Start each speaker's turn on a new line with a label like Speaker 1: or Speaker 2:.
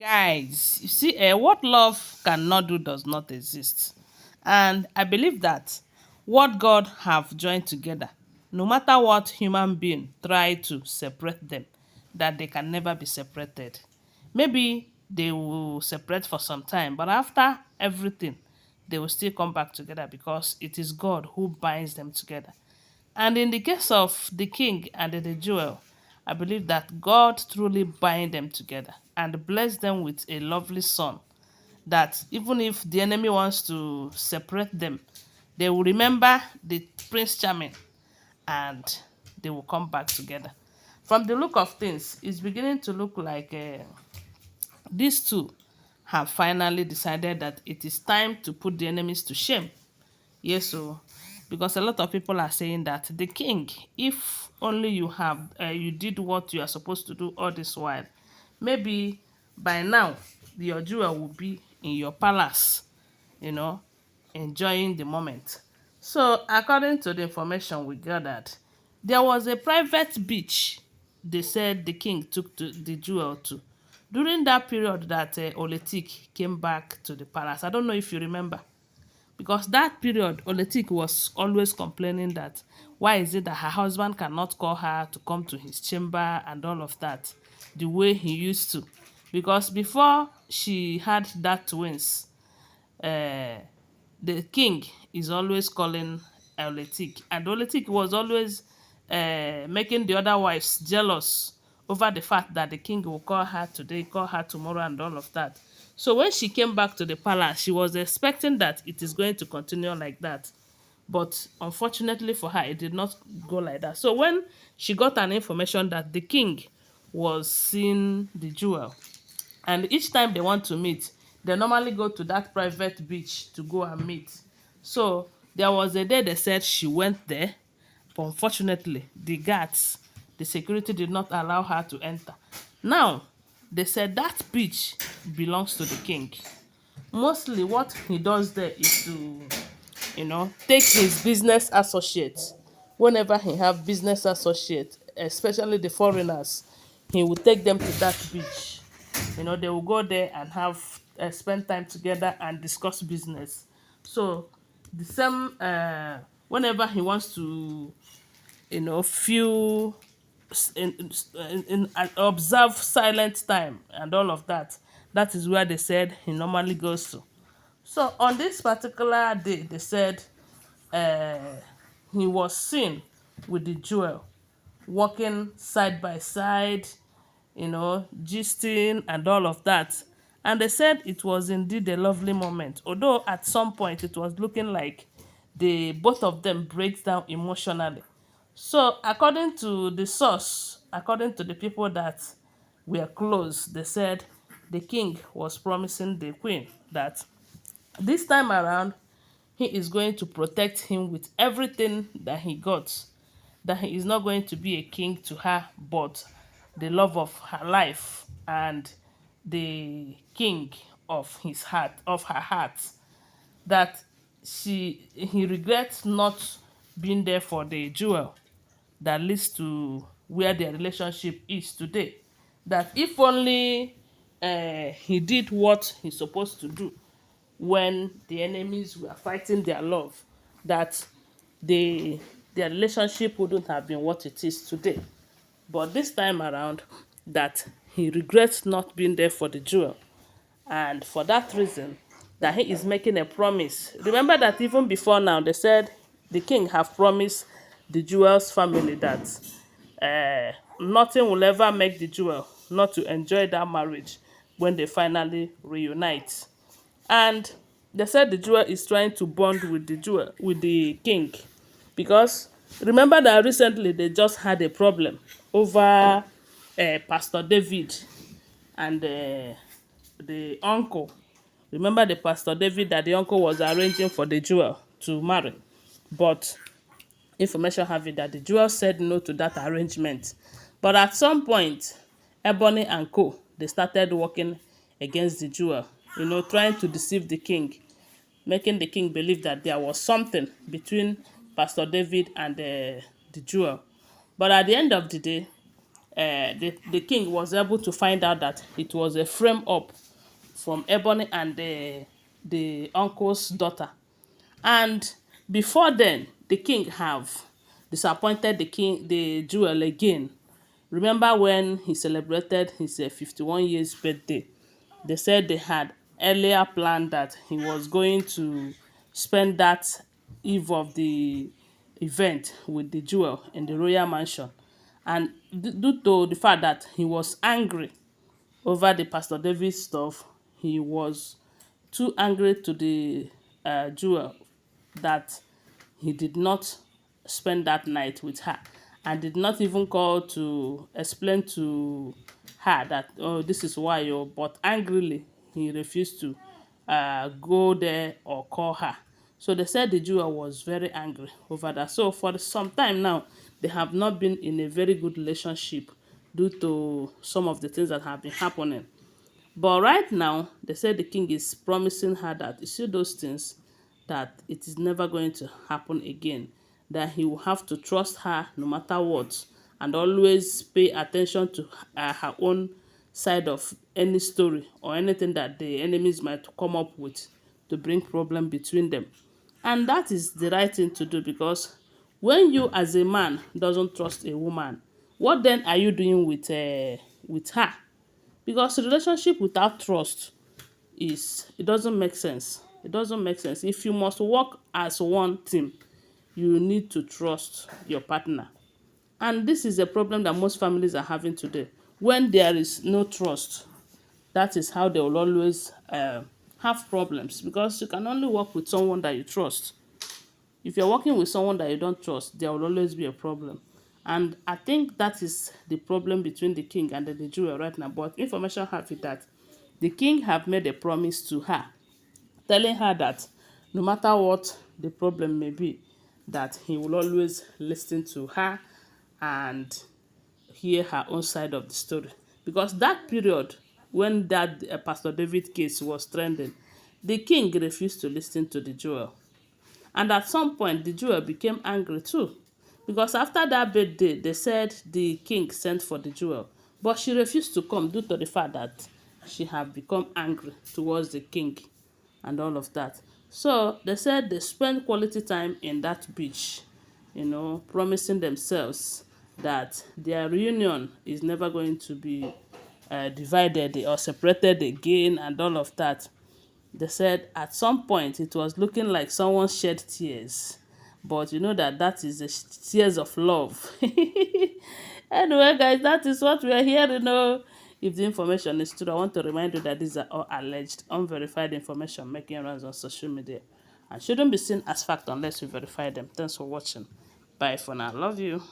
Speaker 1: Guys, you see, what love cannot do does not exist. And I believe that what God have joined together, no matter what human being try to separate them, that they can never be separated. Maybe they will separate for some time, but after everything, they will still come back together because it is God who binds them together. And in the case of the king and the jewel, I believe that God truly bind them together and bless them with a lovely son that even if the enemy wants to separate them, they will remember the Prince Charming and they will come back together. From the look of things, it's beginning to look like these two have finally decided that it is time to put the enemies to shame. Yes, so because a lot of people are saying that the king, if only you did what you are supposed to do all this while, maybe by now your jewel will be in your palace, you know, enjoying the moment. So, according to the information we gathered, there was a private beach they said the king took to the jewel to during that period that Oletik came back to the palace. I don't know if you remember because that period Oletik was always complaining that why is it that her husband cannot call her to come to his chamber and all of that the way he used to, because before she had that twins, uh, the king is always calling Oletik, and Oletik was always making the other wives jealous over the fact that the king will call her today, call her tomorrow, and all of that. So when she came back to the palace, she was expecting that it is going to continue like that. But unfortunately for her, it did not go like that. So when she got an information that the king was seeing the jewel, and each time they want to meet, they normally go to that private beach to go and meet. So there was a day they said she went there, but unfortunately the guards, the security did not allow her to enter. Now they said that beach belongs to the king. Mostly what he does there is to, take his business associates. Whenever he have business associates, especially the foreigners, he will take them to that beach. They will go there and have spend time together and discuss business. So the same whenever he wants to, feel and observe silent time and all of that, that is where they said he normally goes to. So on this particular day, they said uh, he was seen with the jewel, walking side by side, gisting and all of that. And they said it was indeed a lovely moment. Although at some point it was looking like the both of them breaks down emotionally. So according to the source, according to the people that were close, they said the king was promising the queen that this time around, he is going to protect him with everything that he got. That he is not going to be a king to her, but the love of her life and the king of his heart, of her heart. That he regrets not being there for the jewel that leads to where their relationship is today. That if only he did what he's supposed to do when the enemies were fighting their love, that their relationship wouldn't have been what it is today. But this time around, that he regrets not being there for the jewel, and for that reason that he is making a promise. Remember that even before now they said the king have promised the jewel's family that nothing will ever make the jewel not to enjoy that marriage when they finally reunite. And they said the jewel is trying to bond with the jewel with the king, because remember that recently they just had a problem over Pastor David and the uncle. Remember the Pastor David that the uncle was arranging for the jewel to marry, but information have it that the jewel said no to that arrangement. But at some point, Ebony and Co. they started working against the jewel, trying to deceive the king, making the king believe that there was something between Pastor David and the jewel. But at the end of the day, the king was able to find out that it was a frame up from Ebony and the uncle's daughter. And before then, the king have disappointed the jewel again. Remember when he celebrated his 51 years birthday? They said they had earlier planned that he was going to spend that eve of the event with the jewel in the royal mansion. And due to the fact that he was angry over the Pastor David stuff, he was too angry to the jewel that he did not spend that night with her and did not even call to explain to her that, oh, this is why, oh, but angrily he refused to go there or call her. So they said the jewel was very angry over that. So for some time now, they have not been in a very good relationship due to some of the things that have been happening. But right now, they said the king is promising her that you see those things, that it is never going to happen again, that he will have to trust her no matter what, and always pay attention to her own side of any story or anything that the enemies might come up with to bring problem between them. And that is the right thing to do, because when you as a man doesn't trust a woman, what then are you doing with her? Because relationship without trust is, it doesn't make sense. It doesn't make sense. If you must work as one team, you need to trust your partner. And this is a problem that most families are having today. When there is no trust, that is how they will always have problems, because you can only work with someone that you trust. If you're working with someone that you don't trust, there will always be a problem. And I think that is the problem between the king and the jewel right now. But information have it that the king have made a promise to her, telling her that no matter what the problem may be, that he will always listen to her and hear her own side of the story. Because that period when that Pastor David case was trending, the king refused to listen to the jewel. And at some point, the jewel became angry too. Because after that birthday, they said the king sent for the jewel. But she refused to come due to the fact that she had become angry towards the king and all of that. So they said they spent quality time in that beach, promising themselves that their reunion is never going to be divided or separated again and all of that. They said at some point it was looking like someone shed tears, but you know that is the tears of love. Anyway, guys, that is what we are hearing. If the information is true, I want to remind you that these are all alleged, unverified information making rounds on social media and shouldn't be seen as fact unless you verify them. Thanks for watching. Bye for now. Love you.